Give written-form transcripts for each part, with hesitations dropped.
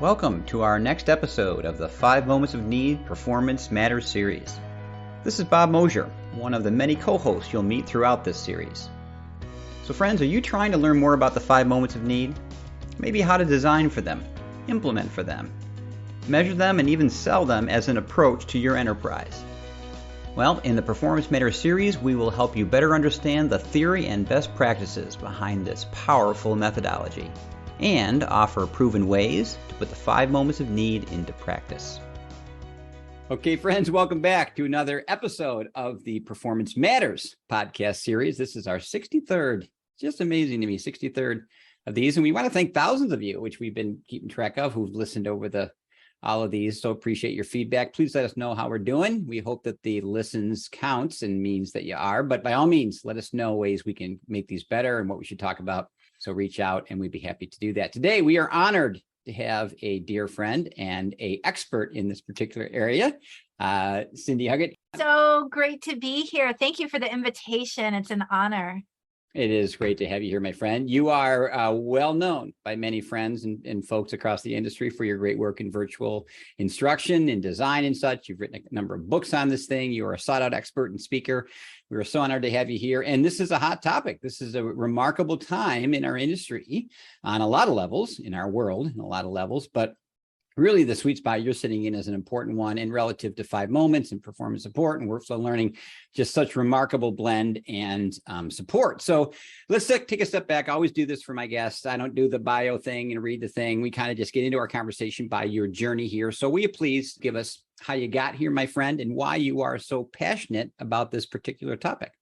Welcome to our next episode of the 5 Moments of Need Performance Matters series. This is Bob Mosher, one of the many co-hosts you'll meet throughout this series. So friends, are you trying to learn more about the 5 moments of need? Maybe how to design for them, implement for them, measure them, and even sell them as an approach to your enterprise. Well, in the Performance Matters series, we will help you better understand the theory and best practices behind this powerful methodology, and offer proven ways to put the 5 moments of need into practice. Okay, friends, welcome back to another episode of the Performance Matters podcast series. This is our 63rd, just amazing to me, 63rd of these. And we want to thank thousands of you, which we've been keeping track of, who've listened over all of these. So appreciate your feedback. Please let us know how we're doing. We hope that the listens counts and means that you are, but by all means, let us know ways we can make these better and what we should talk about. So reach out and we'd be happy to do that. Today, we are honored to have a dear friend and an expert in this particular area, Cindy Huggett. So great to be here. Thank you for the invitation. It's an honor. It is great to have you here, my friend. You are well known by many friends and folks across the industry for your great work in virtual instruction and design and such. You've written a number of books on this thing. You are a sought-out expert and speaker. We are so honored to have you here. And this is a hot topic. This is a remarkable time in our industry on a lot of levels, in our world, in a lot of levels, but really the sweet spot you're sitting in is an important one, and relative to 5 moments and performance support and workflow learning, just such remarkable blend and support. So let's take a step back. I always do this for my guests. I don't do the bio thing and read the thing. We kind of just get into our conversation by your journey here. So will you please give us how you got here, my friend, and why you are so passionate about this particular topic?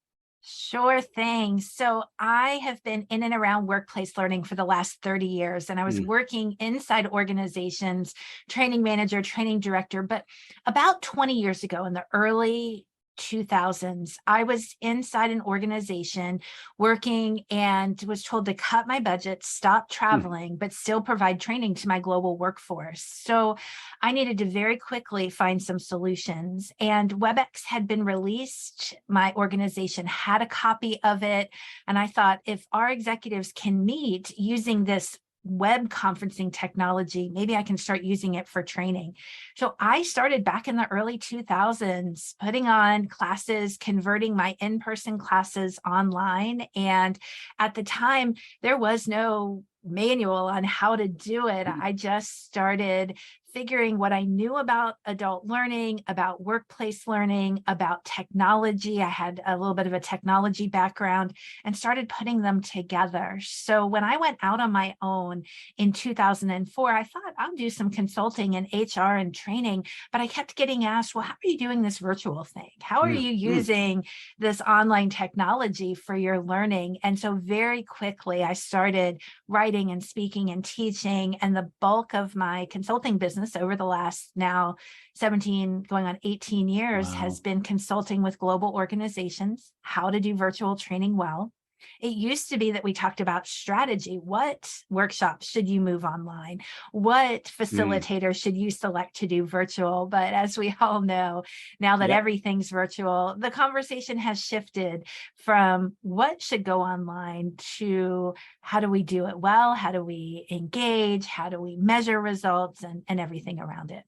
Sure thing. So I have been in and around workplace learning for the last 30 years, and I was working inside organizations, training manager, training director. But about 20 years ago, in the early 2000s, I was inside an organization working and was told to cut my budget, stop traveling, but still provide training to my global workforce. So I needed to very quickly find some solutions. And WebEx had been released. My organization had a copy of it. And I thought, if our executives can meet using this web conferencing technology, maybe I can start using it for training. So I started back in the early 2000s, putting on classes, converting my in-person classes online. And at the time, there was no manual on how to do it. I just started figuring what I knew about adult learning, about workplace learning, about technology. I had a little bit of a technology background and started putting them together. So when I went out on my own in 2004, I thought I'll do some consulting in HR and training, but I kept getting asked, well, how are you doing this virtual thing? How are you using this online technology for your learning? And so very quickly, I started writing and speaking and teaching, and the bulk of my consulting business over the last now 17 going on 18 years has been consulting with global organizations, how to do virtual training well. It used to be that we talked about strategy. What workshops should you move online? What facilitators should you select to do virtual? But as we all know, now that everything's virtual, the conversation has shifted from what should go online to how do we do it well? How do we engage? How do we measure results and everything around it?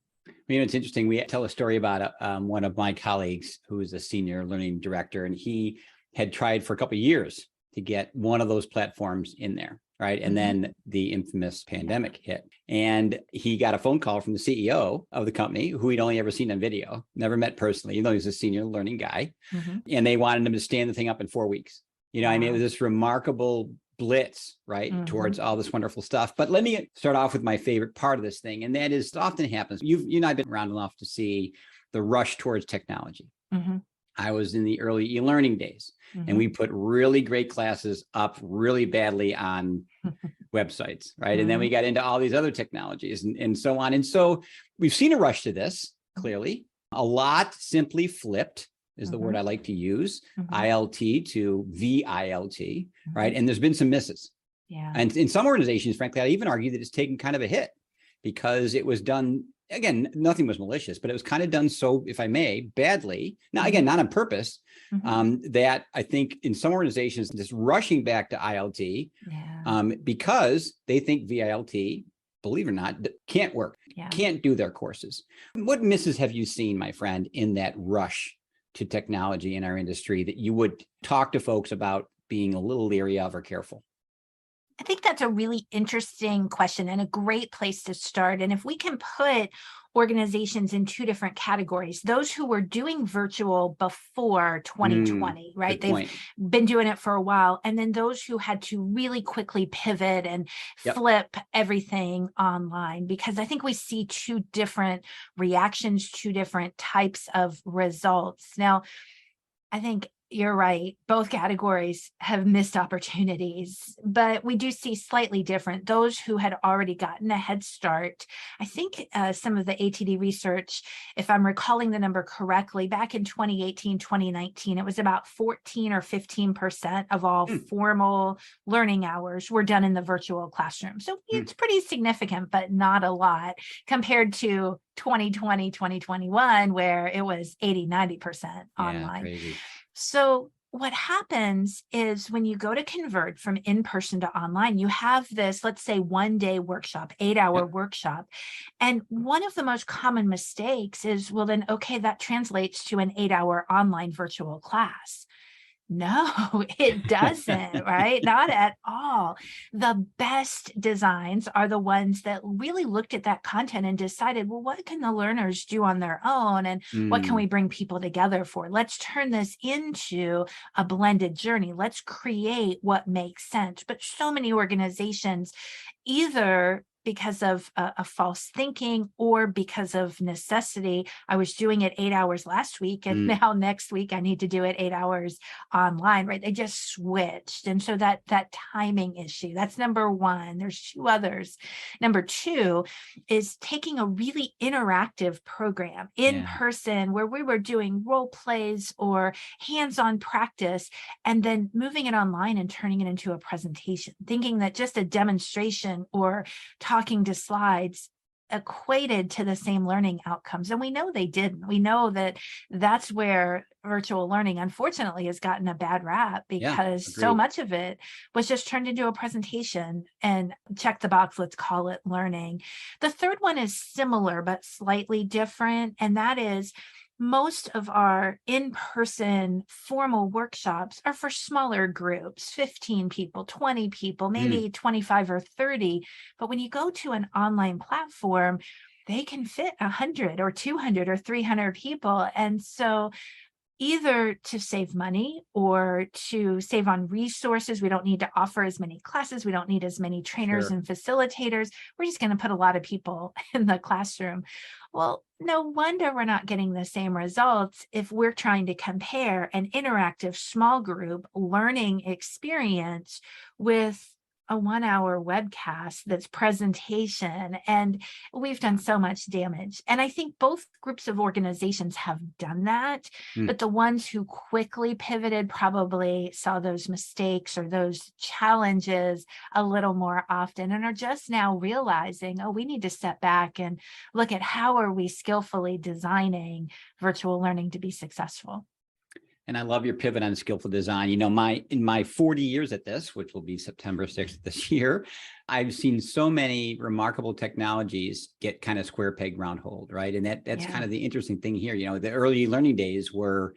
You know, it's interesting. We tell a story about one of my colleagues who is a senior learning director, and he had tried for a couple of years to get one of those platforms in there, right? And then the infamous pandemic hit. And he got a phone call from the CEO of the company, who he'd only ever seen on video, never met personally, even though he's a senior learning guy. And they wanted him to stand the thing up in 4 weeks. You know, I mean, it was this remarkable blitz, right, towards all this wonderful stuff. But let me start off with my favorite part of this thing. And that is, it often happens. You and I have been around enough to see the rush towards technology. I was in the early e-learning days, and we put really great classes up really badly on websites, right? And then we got into all these other technologies and so on. And so we've seen a rush to this, clearly. A lot simply flipped is the word I like to use, ILT to VILT, right? And there's been some misses. And in some organizations, frankly, I even argue that it's taken kind of a hit because it was done, again, nothing was malicious, but it was kind of done so, if I may, badly. Now, again, not on purpose, that I think in some organizations, just rushing back to ILT because they think VILT believe it or not, can't work, Yeah. can't do their courses. What misses have you seen, my friend, in that rush to technology in our industry that you would talk to folks about being a little leery of or careful? I think that's a really interesting question and a great place to start. And if we can put organizations in two different categories, those who were doing virtual before 2020, right? Good They've point. been doing it for a while. And then those who had to really quickly pivot and Yep. flip everything online, because I think we see two different reactions, two different types of results. Now, I think you're right. Both categories have missed opportunities, but we do see slightly different. Those who had already gotten a head start, I think some of the ATD research, if I'm recalling the number correctly, back in 2018, 2019, it was about 14 or 15% of all formal learning hours were done in the virtual classroom. So it's pretty significant, but not a lot compared to 2020, 2021, where it was 80, 90% online. Crazy. So what happens is when you go to convert from in-person to online, you have this, let's say 1-day workshop, 8-hour workshop. And one of the most common mistakes is, well, then, okay, that translates to an 8-hour online virtual class. No, it doesn't, right? Not at all. The best designs are the ones that really looked at that content and decided, well, what can the learners do on their own? And what can we bring people together for? Let's turn this into a blended journey. Let's create what makes sense. But so many organizations, either because of a false thinking or because of necessity. I was doing it 8 hours last week, and now next week I need to do it 8 hours online, right? They just switched. And so that timing issue, that's number one. There's two others. Number two is taking a really interactive program in person where we were doing role plays or hands-on practice, and then moving it online and turning it into a presentation, thinking that just a demonstration or talking to slides equated to the same learning outcomes. And we know they didn't. We know that that's where virtual learning, unfortunately, has gotten a bad rap, because so much of it was just turned into a presentation and check the box, let's call it learning. The third one is similar, but slightly different. And that is, most of our in-person formal workshops are for smaller groups, 15 people, 20 people, maybe 25 or 30. But when you go to an online platform, they can fit 100 or 200 or 300 people. And so either to save money or to save on resources, we don't need to offer as many classes. We don't need as many trainers and facilitators. We're just going to put a lot of people in the classroom. Well, no wonder we're not getting the same results if we're trying to compare an interactive small group learning experience with a 1-hour webcast that's presentation. And we've done so much damage. And I think both groups of organizations have done that, but the ones who quickly pivoted probably saw those mistakes or those challenges a little more often, and are just now realizing, oh, we need to step back and look at how are we skillfully designing virtual learning to be successful. And I love your pivot on skillful design. You know, in my 40 years at this, which will be September 6th this year, I've seen so many remarkable technologies get kind of square peg round hole, right? And that's kind of the interesting thing here. You know, the early learning days were,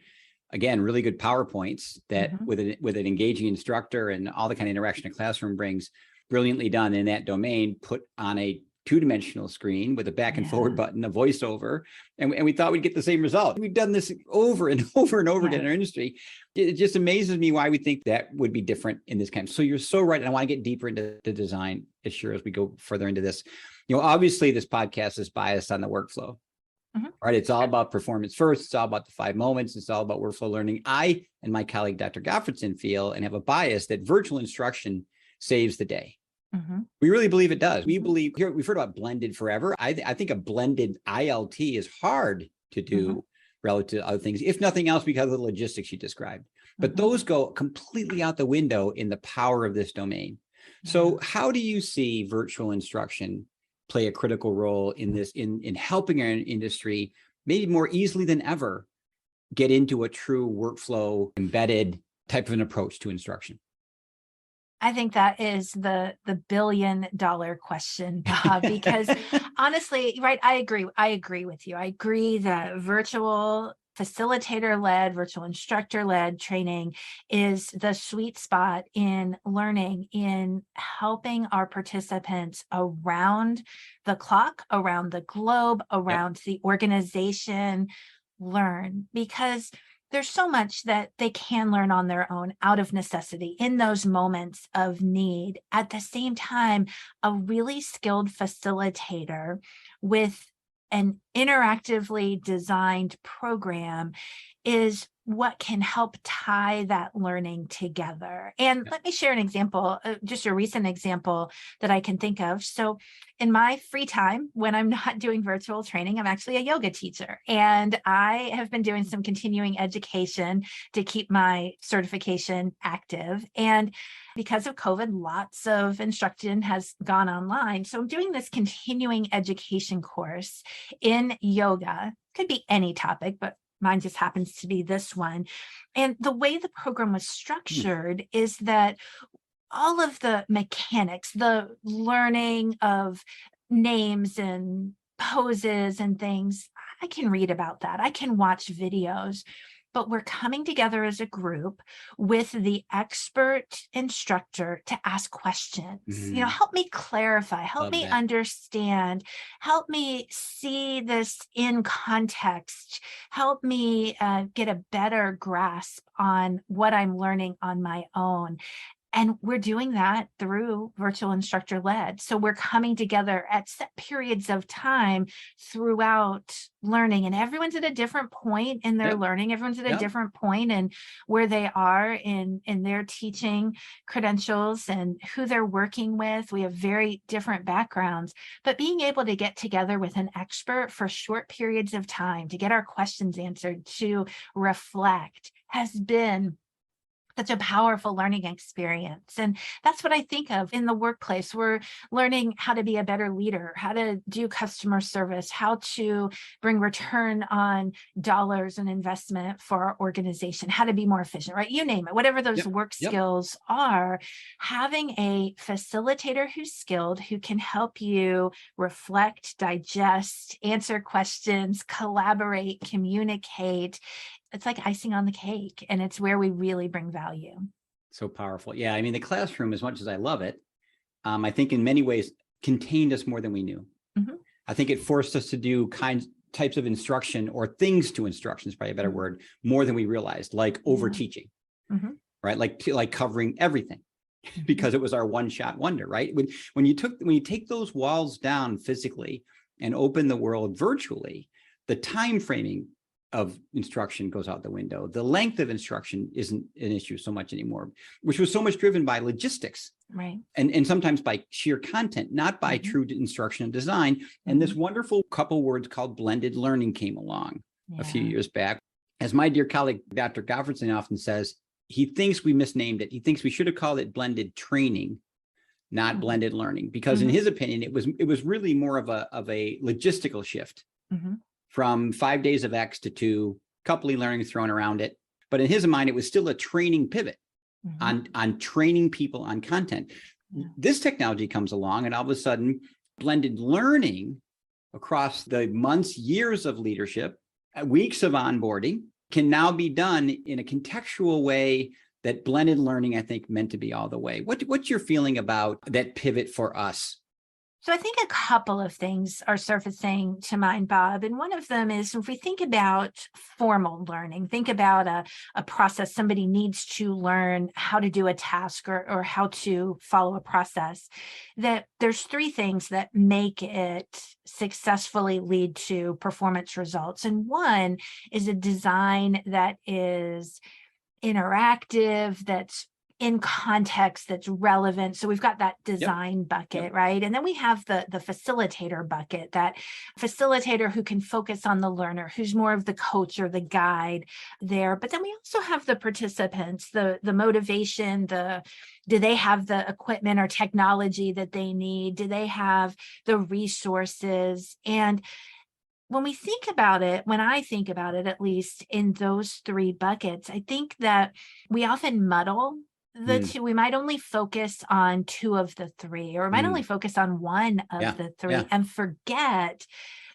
again, really good PowerPoints that with an engaging instructor and all the kind of interaction a classroom brings, brilliantly done in that domain, put on a two-dimensional screen with a back and forward button, a voiceover, and we thought we'd get the same result. We've done this over and over and over again in our industry. It just amazes me why we think that would be different in this kind. So you're so right, and I want to get deeper into the design issue as we go further into this. You know, obviously this podcast is biased on the workflow. Right. It's all about performance first. It's all about the 5 moments. It's all about workflow learning. I and my colleague, Dr. Gottfredson, feel and have a bias that virtual instruction saves the day. We really believe it does. We believe, here we've heard about blended forever. I think a blended ILT is hard to do relative to other things, if nothing else, because of the logistics you described. But those go completely out the window in the power of this domain. So how do you see virtual instruction play a critical role in this, in helping our industry maybe more easily than ever get into a true workflow embedded type of an approach to instruction? I think that is the $1 billion question, Bob, because honestly, right, I agree. I agree with you. I agree that virtual facilitator-led, virtual instructor-led training is the sweet spot in learning, in helping our participants around the clock, around the globe, Yep. around the organization learn, because there's so much that they can learn on their own out of necessity in those moments of need. At the same time, a really skilled facilitator with an interactively designed program is what can help tie that learning together. And Yep. let me share an example, just a recent example that I can think of. So in my free time, when I'm not doing virtual training, I'm actually a yoga teacher. And I have been doing some continuing education to keep my certification active. And because of COVID, lots of instruction has gone online. So I'm doing this continuing education course in yoga. Could be any topic, but mine just happens to be this one. And the way the program was structured is that all of the mechanics, the learning of names and poses and things, I can read about that. I can watch videos, but we're coming together as a group with the expert instructor to ask questions. Mhm. Help me clarify, help Love me that. understand, help me see this in context, help me get a better grasp on what I'm learning on my own. And we're doing that through virtual instructor led. So we're coming together at set periods of time throughout learning, and everyone's at a different point in their Yep. learning. Everyone's at a Yep. different point in where they are in their teaching credentials and who they're working with. We have very different backgrounds, but being able to get together with an expert for short periods of time to get our questions answered, to reflect, has been such a powerful learning experience. And that's what I think of in the workplace. We're learning how to be a better leader, how to do customer service, how to bring return on dollars and investment for our organization, how to be more efficient, right? You name it, whatever those Yep. work Yep. skills are, having a facilitator who's skilled, who can help you reflect, digest, answer questions, collaborate, communicate. It's like icing on the cake, and it's where we really bring value. So powerful. Yeah. I mean, the classroom, as much as I love it, I think in many ways contained us more than we knew. Mhm. I think it forced us to do types of instruction, or things to instruction is probably a better Mhm. word, more than we realized, like over Yeah. teaching, Mhm. right? Like covering everything Mhm. because it was our one shot wonder, right? When you take those walls down physically and open the world virtually, the time framing of instruction goes out the window. The length of instruction isn't an issue so much anymore, which was so much driven by logistics Right. and sometimes by sheer content, not by Mhm. true instruction and design. And this Mhm. wonderful couple words called blended learning came along a few Yeah. years back. As my dear colleague, Dr. Goffredson, often says, he thinks we misnamed it. He thinks we should have called it blended training, not Mhm. blended learning, because in Mhm. his opinion, it was really more of a logistical shift Mhm. from 5 days of X to 2, couple e-learning thrown around it. But in his mind, it was still a training pivot Mhm. on training people on content. Yeah. This technology comes along, and all of a sudden, blended learning across the months, years of leadership, weeks of onboarding can now be done in a contextual way that blended learning, I think, meant to be all the way. What's your feeling about that pivot for us? So I think a couple of things are surfacing to mind, Bob. And one of them is, if we think about formal learning, think about a process somebody needs to learn how to do a task, or how to follow a process, that there's three things that make it successfully lead to performance results. And one is a design that is interactive, that's in context, that's relevant. So we've got that Yep. design Yep. bucket, right? And then we have the facilitator bucket, that facilitator who can focus on the learner, who's more of the coach or the guide there. But then we also have the participants, the motivation, do they have the equipment or technology that they need? Do they have the resources? And when we think about it, when I think about it, at least in those three buckets, I think that we often muddle the two, we might only focus on two of the three, or we might only focus on one of the three and forget,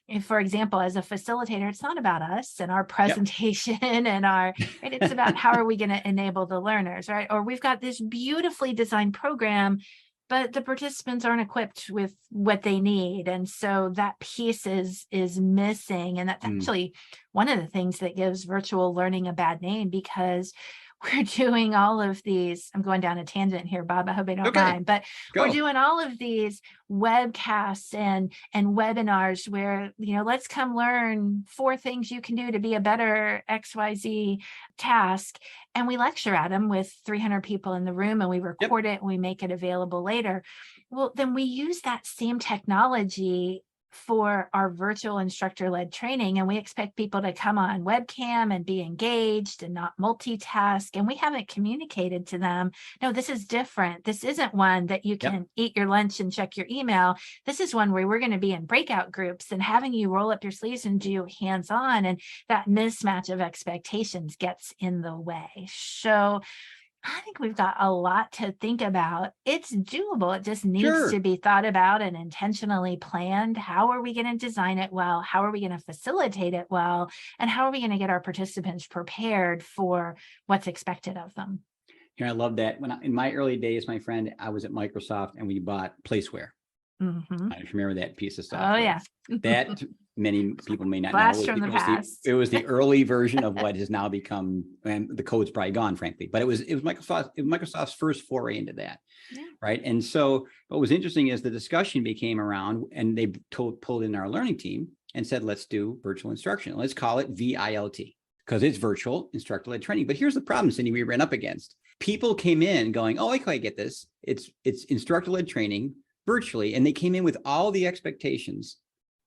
if, for example, as a facilitator, it's not about us and our presentation and our, right? It's about how are we going to enable the learners, right? Or we've got this beautifully designed program, but the participants aren't equipped with what they need. And so that piece is missing. And that's actually one of the things that gives virtual learning a bad name, because we're doing all of these, I'm going down a tangent here, Bob, I hope I don't mind, but we're doing all of these webcasts and webinars where, let's come learn 4 things you can do to be a better XYZ task. And we lecture at them with 300 people in the room, and we record it and we make it available later. Well, then we use that same technology for our virtual instructor-led training, and we expect people to come on webcam and be engaged and not multitask, and we haven't communicated to them, no, this is different. This isn't one that you can eat your lunch and check your email. This is one where we're going to be in breakout groups and having you roll up your sleeves and do hands-on, and that mismatch of expectations gets in the way. So I think we've got a lot to think about. It's doable. It just needs to be thought about and intentionally planned. How are we going to design it well? How are we going to facilitate it well? And how are we going to get our participants prepared for what's expected of them? I love that. In my early days, my friend, I was at Microsoft and we bought Placeware. I remember that piece of stuff. Oh, yeah. That many people may not Blast know. From the past. It was the early version of what has now become, and the code's probably gone, frankly. But it was Microsoft's first foray into that, right? And so what was interesting is the discussion became around, and they pulled in our learning team and said, let's do virtual instruction. Let's call it VILT, because it's virtual instructor-led training. But here's the problem, Cindy, we ran up against. People came in going, oh, I get this. It's instructor-led training virtually, and they came in with all the expectations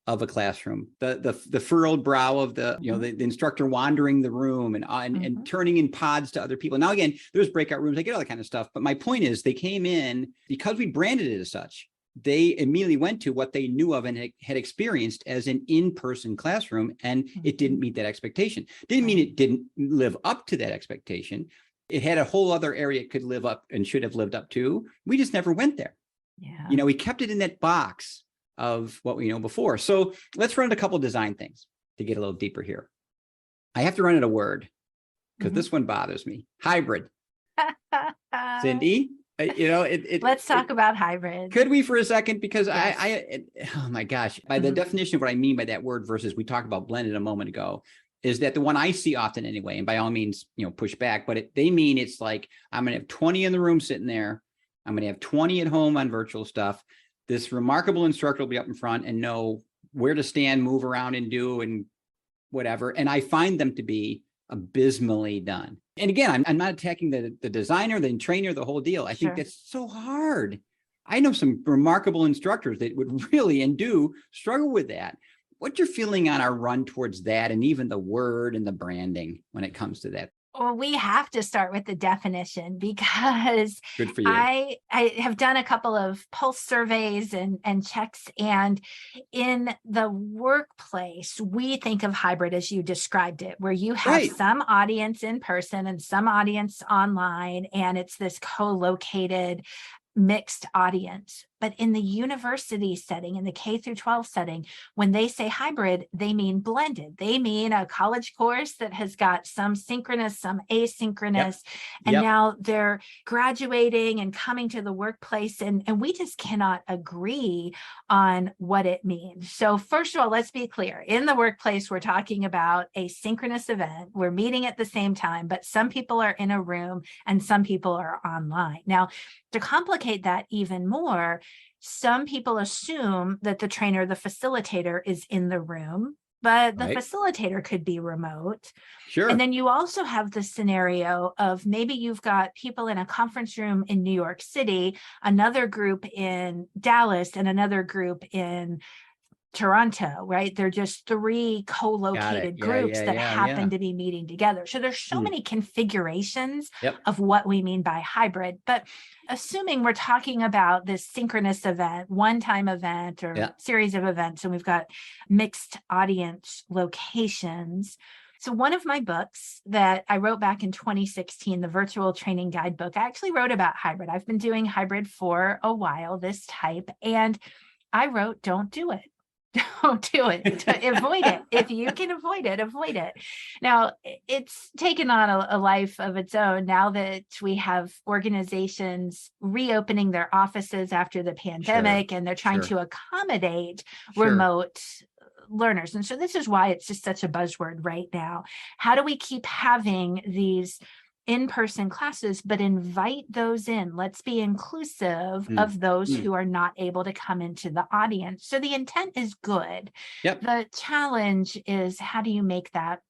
of a classroom, the furrowed brow of the instructor wandering the room and turning in pods to other people. Now, again, there's breakout rooms, I get all that kind of stuff. But my point is, they came in because we branded it as such. They immediately went to what they knew of and had experienced as an in-person classroom, and it didn't meet that expectation. Didn't mean it didn't live up to that expectation. It had a whole other area it could live up and should have lived up to. We just never went there. We kept it in that box of what we know before. So let's run a couple of design things to get a little deeper here. I have to run it a word because this one bothers me. Hybrid. Cindy, let's talk about hybrid. Could we for a second? Because oh my gosh, by the definition of what I mean by that word versus we talked about blended a moment ago, is that the one I see often anyway, and by all means, push back, but they mean it's like, I'm going to have 20 in the room sitting there. I'm going to have 20 at home on virtual stuff. This remarkable instructor will be up in front and know where to stand, move around and do and whatever. And I find them to be abysmally done. And again, I'm not attacking the designer, the trainer, the whole deal. I think that's so hard. I know some remarkable instructors that would really and do struggle with that. What's your feeling on our run towards that, and even the word and the branding when it comes to that? Well, we have to start with the definition, because Good for you. I have done a couple of pulse surveys and checks, and in the workplace, we think of hybrid as you described it, where you have some audience in person and some audience online, and it's this co-located mixed audience. But in the university setting, in the K through 12 setting, when they say hybrid, they mean blended. They mean a college course that has got some synchronous, some asynchronous, and now they're graduating and coming to the workplace, and we just cannot agree on what it means. So first of all, let's be clear. In the workplace, we're talking about a synchronous event. We're meeting at the same time, but some people are in a room and some people are online. Now, to complicate that even more, some people assume that the trainer, the facilitator, is in the room, but the facilitator could be remote. And then you also have the scenario of maybe you've got people in a conference room in New York City, another group in Dallas, and another group in Toronto, right? They're just 3 co-located groups that happen to be meeting together. So there's so many configurations of what we mean by hybrid. But assuming we're talking about this synchronous event, one-time event, or series of events, and we've got mixed audience locations, So one of my books that I wrote back in 2016, the virtual training guidebook, I actually wrote about hybrid. I've been doing hybrid for a while, this type, and I wrote, don't do it. Don't do it. Avoid it. If you can avoid it, avoid it. Now, it's taken on a life of its own now that we have organizations reopening their offices after the pandemic, and they're trying to accommodate remote learners. And so this is why it's just such a buzzword right now. How do we keep having these in-person classes, but invite those in? Let's be inclusive of those who are not able to come into the audience. So the intent is good. The challenge is, how do you make that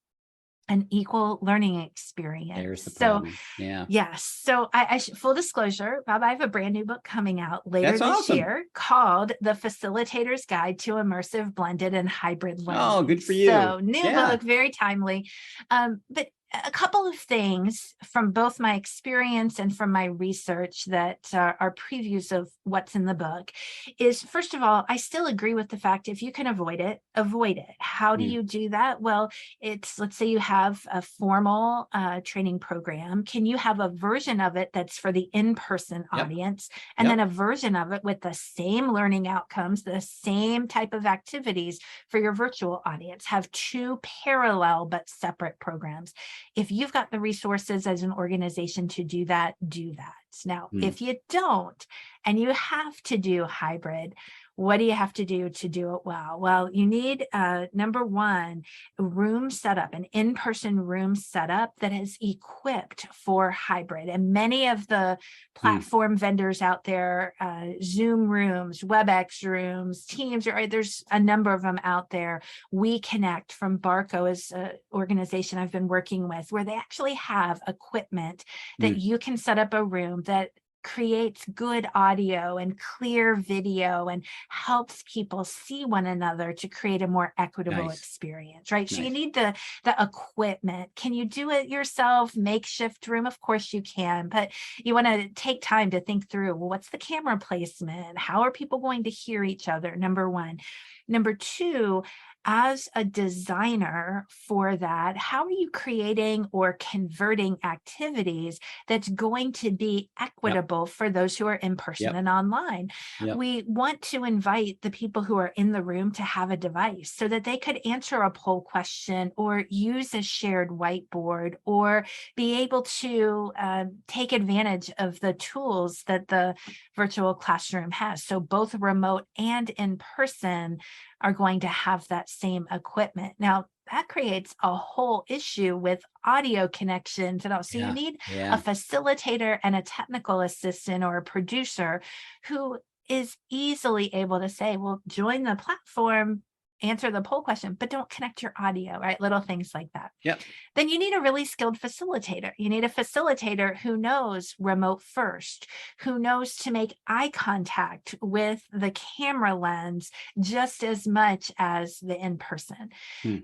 an equal learning experience? There's the problem. Yes. So I full disclosure, Bob, I have a brand new book coming out later this year called The Facilitator's Guide to Immersive, Blended, and Hybrid Learning. Oh, good for you. So new book, very timely. But a couple of things from both my experience and from my research that are previews of what's in the book is, first of all, I still agree with the fact if you can avoid it, avoid it. How do you do that? Well, let's say you have a formal training program. Can you have a version of it that's for the in-person audience, and then a version of it with the same learning outcomes, the same type of activities for your virtual audience? Have two parallel but separate programs. If you've got the resources as an organization to do that, do that. Now, if you don't, and you have to do hybrid, what do you have to do it well? Well, you need, number one, a room setup, an in-person room setup that is equipped for hybrid. And many of the platform vendors out there, Zoom rooms, WebEx rooms, Teams, there's a number of them out there. We Connect from Barco is an organization I've been working with, where they actually have equipment that you can set up a room that creates good audio and clear video and helps people see one another to create a more equitable experience, right? So you need the equipment. Can you do it yourself? Makeshift room? Of course you can, but you want to take time to think through, well, what's the camera placement? How are people going to hear each other? Number one. Number two, as a designer for that, how are you creating or converting activities that's going to be equitable for those who are in person and online? We want to invite the people who are in the room to have a device so that they could answer a poll question or use a shared whiteboard or be able to take advantage of the tools that the virtual classroom has. So both remote and in person are going to have that same equipment. Now, that creates a whole issue with audio connections and all. So you need a facilitator and a technical assistant or a producer who is easily able to say, well, join the platform, answer the poll question, but don't connect your audio, right? Little things like that. Then you need a really skilled facilitator. You need a facilitator who knows remote first, who knows to make eye contact with the camera lens just as much as the in-person.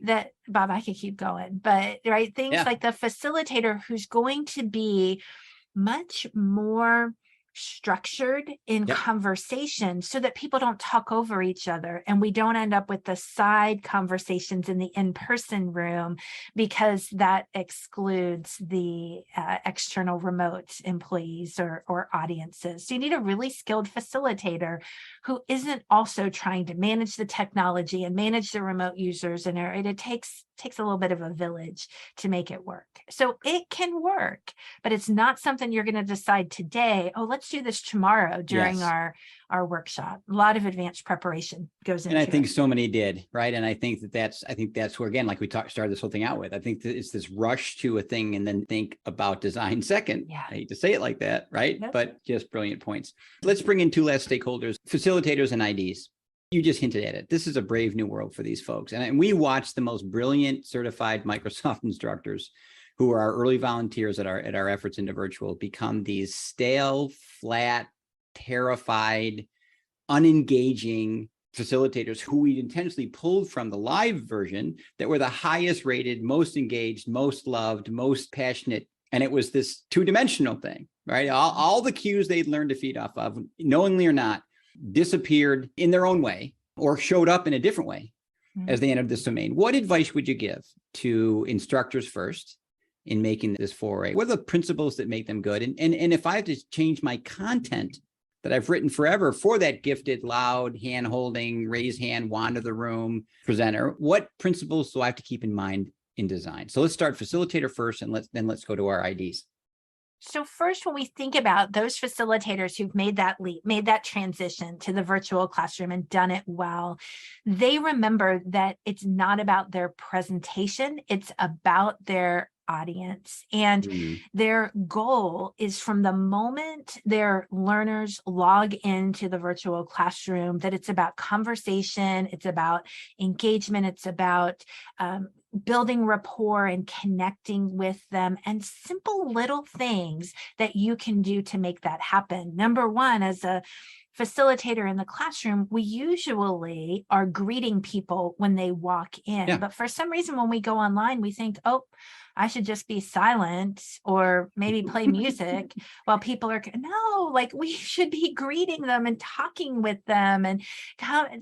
That, Bob, I could keep going, but right, things like the facilitator who's going to be much more structured in conversation so that people don't talk over each other and we don't end up with the side conversations in the in-person room because that excludes the external remote employees or audiences. So you need a really skilled facilitator who isn't also trying to manage the technology and manage the remote users, and it takes a little bit of a village to make it work. So it can work, but it's not something you're going to decide today, oh, let's do this tomorrow during our workshop. A lot of advanced preparation goes into it. And I think so many did, right? And I think that's where, again, like we started this whole thing out with, I think that it's this rush to a thing and then think about design second. I hate to say it like that, right? But just brilliant points. Let's bring in two last stakeholders, facilitators and IDs. You just hinted at it. This is a brave new world for these folks. And we watch the most brilliant certified Microsoft instructors who are our early volunteers at our efforts into virtual become these stale, flat, terrified, unengaging facilitators who we intentionally pulled from the live version that were the highest rated, most engaged, most loved, most passionate. And it was this two-dimensional thing, right? All the cues they'd learned to feed off of, knowingly or not, disappeared in their own way or showed up in a different way. as they entered this domain. What advice would you give to instructors first in making this foray? What are the principles that make them good? And if I have to change my content that I've written forever for that gifted, loud, hand-holding, raise hand, wander the room presenter, what principles do I have to keep in mind in design? So let's start facilitator first, and let's go to our IDs. So first, when we think about those facilitators who've made that leap, made that transition to the virtual classroom and done it well, they remember that it's not about their presentation, it's about their audience. And their goal is, from the moment their learners log into the virtual classroom, that it's about conversation, it's about engagement, it's about building rapport and connecting with them, and simple little things that you can do to make that happen. Number one, as a facilitator in the classroom, we usually are greeting people when they walk in. But for some reason, when we go online, we think, oh, I should just be silent or maybe play music while people are, no, like we should be greeting them and talking with them and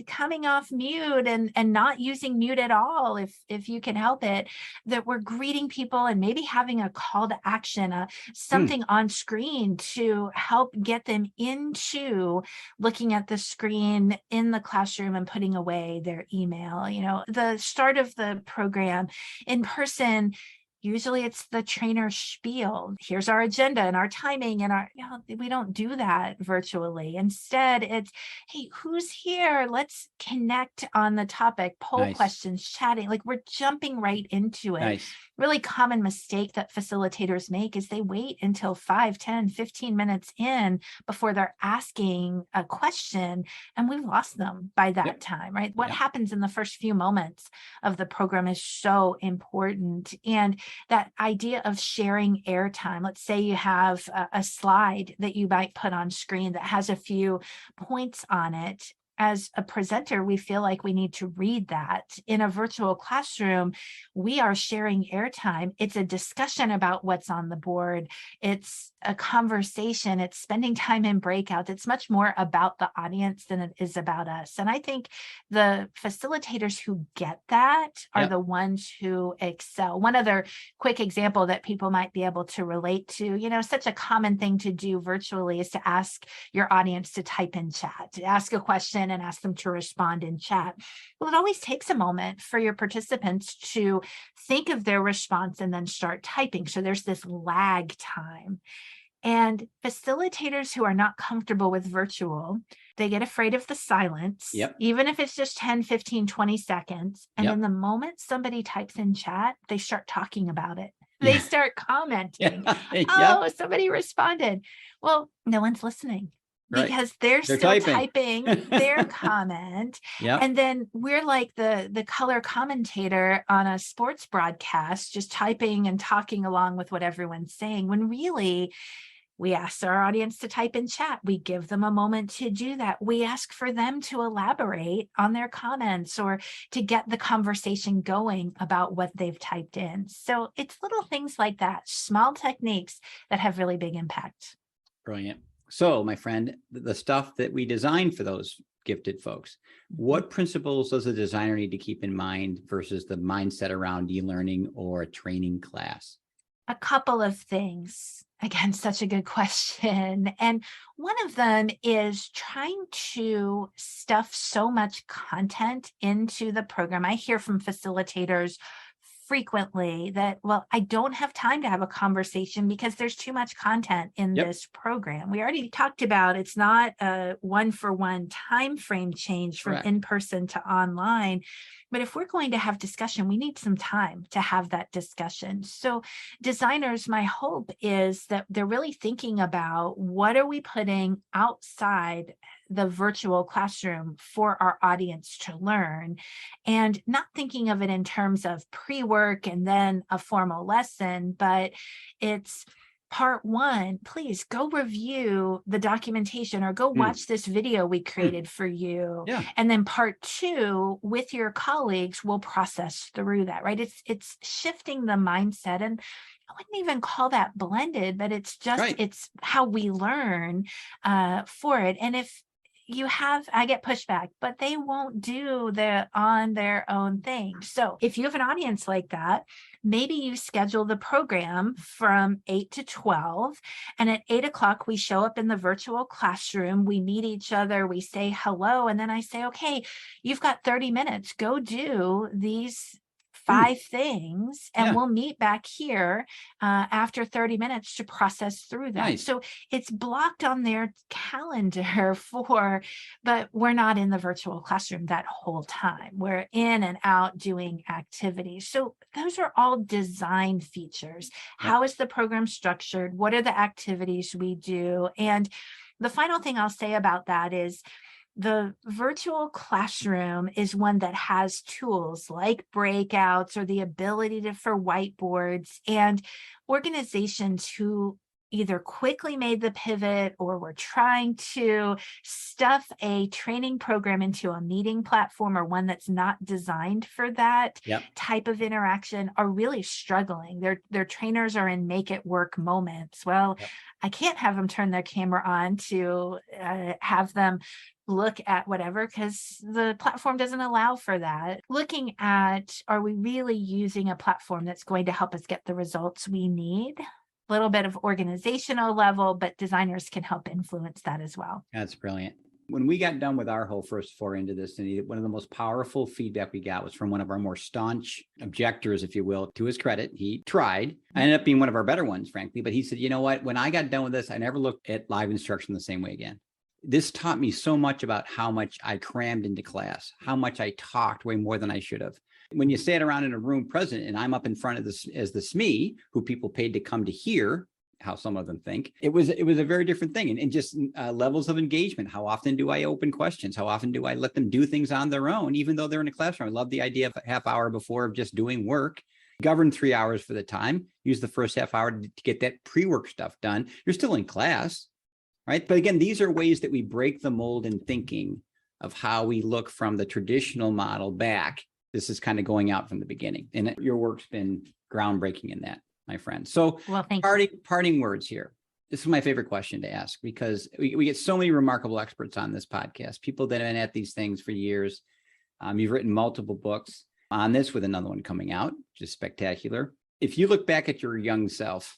coming off mute and not using mute at all if you can help it, that we're greeting people and maybe having a call to action, something on screen to help get them into looking at the screen in the classroom and putting away their email. You know, the start of the program in person, usually it's the trainer spiel. Here's our agenda and our timing and our, we don't do that virtually. Instead, it's, hey, who's here? Let's connect on the topic, poll questions, chatting, like we're jumping right into it. Really common mistake that facilitators make is they wait until 5, 10, 15 minutes in before they're asking a question, and we've lost them by that time, right? What happens in the first few moments of the program is so important. And that idea of sharing airtime, let's say you have a slide that you might put on screen that has a few points on it. As a presenter, we feel like we need to read that. In a virtual classroom, we are sharing airtime. It's a discussion about what's on the board. It's a conversation. It's spending time in breakouts. It's much more about the audience than it is about us. And I think the facilitators who get that are the ones who excel. One other quick example that people might be able to relate to, such a common thing to do virtually is to ask your audience to type in chat, to ask a question and ask them to respond in chat. Well, it always takes a moment for your participants to think of their response and then start typing. So there's this lag time. And facilitators who are not comfortable with virtual, they get afraid of the silence, even if it's just 10, 15, 20 seconds. And then the moment somebody types in chat, they start talking about it. They start commenting. Oh, somebody responded. Well, no one's listening. Because they're still typing their comment. And then we're like the color commentator on a sports broadcast, just typing and talking along with what everyone's saying, when really we ask our audience to type in chat. We give them a moment to do that. We ask for them to elaborate on their comments or to get the conversation going about what they've typed in. So it's little things like that, small techniques that have really big impact. Brilliant. So, my friend, the stuff that we designed for those gifted folks, what principles does a designer need to keep in mind versus the mindset around e-learning or a training class? A couple of things. Again, such a good question. And one of them is trying to stuff so much content into the program. I hear from facilitators frequently that, well, I don't have time to have a conversation because there's too much content in this program. We already talked about it's not a one-for-one time frame change from in-person to online. But if we're going to have discussion, we need some time to have that discussion. So designers, my hope is that they're really thinking about what are we putting outside the virtual classroom for our audience to learn, and not thinking of it in terms of pre-work and then a formal lesson, but it's part one, please go review the documentation or go watch this video we created for you. And then part two, with your colleagues, we'll process through that, right? It's shifting the mindset. And I wouldn't even call that blended, but it's just, it's how we learn for it. And if I get pushback, but they won't do on their own thing. So if you have an audience like that, maybe you schedule the program from 8 to 12. And at 8 o'clock, we show up in the virtual classroom. We meet each other. We say hello. And then I say, okay, you've got 30 minutes. Go do these 5 things, and Yeah. we'll meet back here after 30 minutes to process through that. Nice. So it's blocked on their calendar but we're not in the virtual classroom that whole time. We're in and out doing activities. So those are all design features. Yep. How is the program structured? What are the activities we do? And the final thing I'll say about that is, the virtual classroom is one that has tools like breakouts or the ability for whiteboards, and organizations who either quickly made the pivot or were trying to stuff a training program into a meeting platform, or one that's not designed for that type of interaction, are really struggling. Their trainers are in make it work moments. Well, I can't have them turn their camera on to have them look at whatever, because the platform doesn't allow for that. Looking at, are we really using a platform that's going to help us get the results we need? A little bit of organizational level, but designers can help influence that as well. That's brilliant. When we got done with our whole first foray into this, and one of the most powerful feedback we got was from one of our more staunch objectors, if you will. To his credit, he tried. I ended up being one of our better ones, frankly, but he said, you know what, when I got done with this, I never looked at live instruction the same way again. This taught me so much about how much I crammed into class, how much I talked way more than I should have. When you sat around in a room present, and I'm up in front of this as the SME, who people paid to come to hear how some of them think, it was a very different thing. And just levels of engagement. How often do I open questions? How often do I let them do things on their own, even though they're in a classroom? I love the idea of a half hour before of just doing work. Govern 3 hours for the time. Use the first half hour to get that pre-work stuff done. You're still in class. Right. But again, these are ways that we break the mold in thinking of how we look from the traditional model back. This is kind of going out from the beginning. And your work's been groundbreaking in that, my friend. So parting words here. This is my favorite question to ask, because we get so many remarkable experts on this podcast, people that have been at these things for years. You've written multiple books on this, with another one coming out, which is spectacular. If you look back at your young self,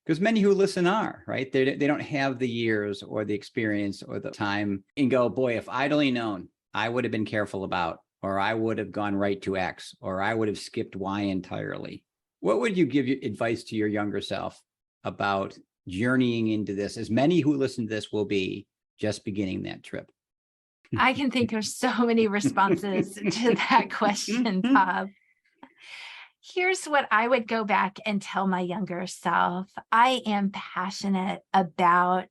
because many who listen are, right? They don't have the years or the experience or the time, and go, boy, if I'd only known, I would have been careful about, or I would have gone right to X, or I would have skipped Y entirely. What would you give advice to your younger self about journeying into this, as many who listen to this will be just beginning that trip? I can think of so many responses to that question, Bob. Here's what I would go back and tell my younger self. I am passionate about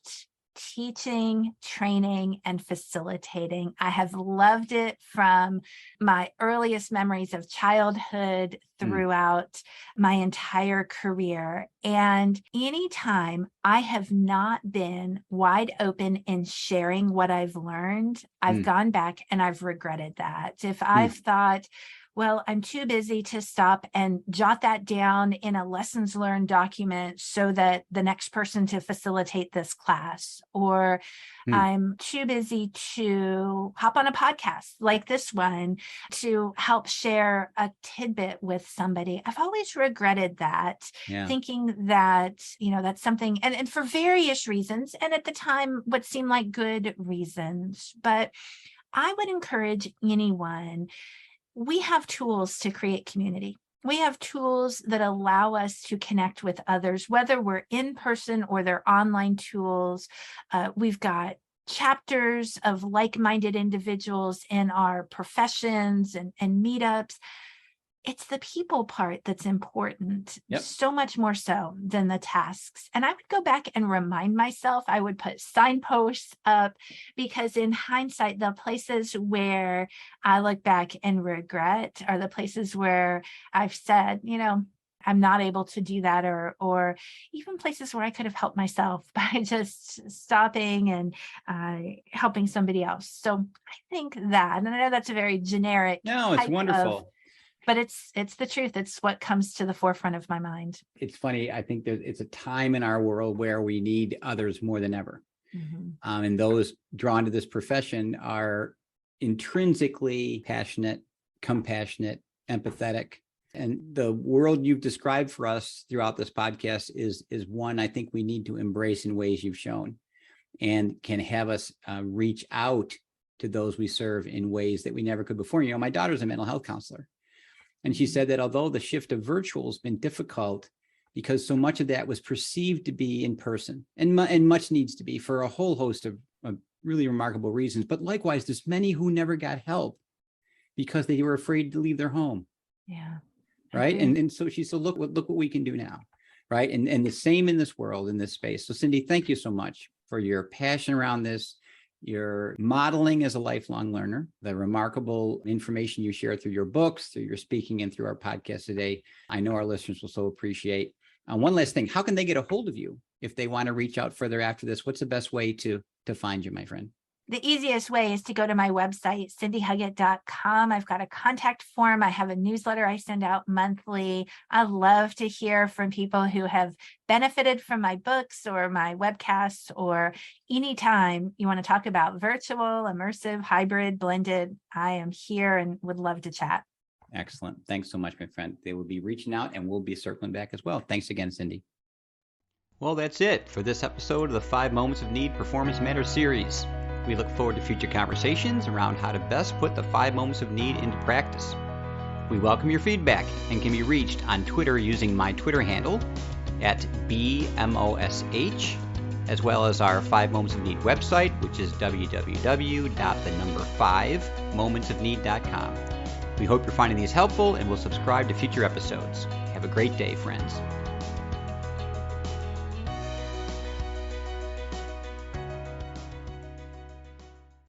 teaching, training, and facilitating. I have loved it from my earliest memories of childhood throughout my entire career. And anytime I have not been wide open in sharing what I've learned, I've gone back and I've regretted that. If I've thought, well, I'm too busy to stop and jot that down in a lessons learned document so that the next person to facilitate this class, or I'm too busy to hop on a podcast like this one to help share a tidbit with somebody. I've always regretted that, thinking that, that's something, and for various reasons, and at the time, what seemed like good reasons. But I would encourage anyone. We have tools to create community. We have tools that allow us to connect with others, whether we're in person or they're online tools. We've got chapters of like-minded individuals in our professions and meetups. It's the people part that's important, so much more so than the tasks. And I would go back and remind myself, I would put signposts up, because in hindsight, the places where I look back and regret are the places where I've said, I'm not able to do that, or even places where I could have helped myself by just stopping and helping somebody else. So I think that, and I know that's a very generic. No, it's wonderful. But it's the truth. It's what comes to the forefront of my mind. It's funny. I think it's a time in our world where we need others more than ever. And those drawn to this profession are intrinsically passionate, compassionate, empathetic. And the world you've described for us throughout this podcast is one I think we need to embrace in ways you've shown, and can have us reach out to those we serve in ways that we never could before. You know, my daughter's a mental health counselor, and she said that although the shift of virtual has been difficult because so much of that was perceived to be in person, and much needs to be for a whole host of really remarkable reasons, but likewise, there's many who never got help because they were afraid to leave their home. Yeah. Right. And so she said, look what we can do now. Right. And the same in this world, in this space. So Cindy, thank you so much for your passion around this, your modeling as a lifelong learner, the remarkable information you share through your books, through your speaking, and through our podcast today. I know our listeners will so appreciate. One last thing, how can they get a hold of you if they want to reach out further after this? What's the best way to find you, my friend? The easiest way is to go to my website, cindyhuggett.com. I've got a contact form. I have a newsletter I send out monthly. I love to hear from people who have benefited from my books or my webcasts, or anytime you want to talk about virtual, immersive, hybrid, blended. I am here and would love to chat. Excellent. Thanks so much, my friend. They will be reaching out and we'll be circling back as well. Thanks again, Cindy. Well, that's it for this episode of the 5 Moments of Need Performance Matters series. We look forward to future conversations around how to best put the 5 moments of need into practice. We welcome your feedback and can be reached on Twitter using my Twitter handle at BMOSH, as well as our 5 Moments of Need website, which is www.5momentsofneed.com. We hope you're finding these helpful and will subscribe to future episodes. Have a great day, friends.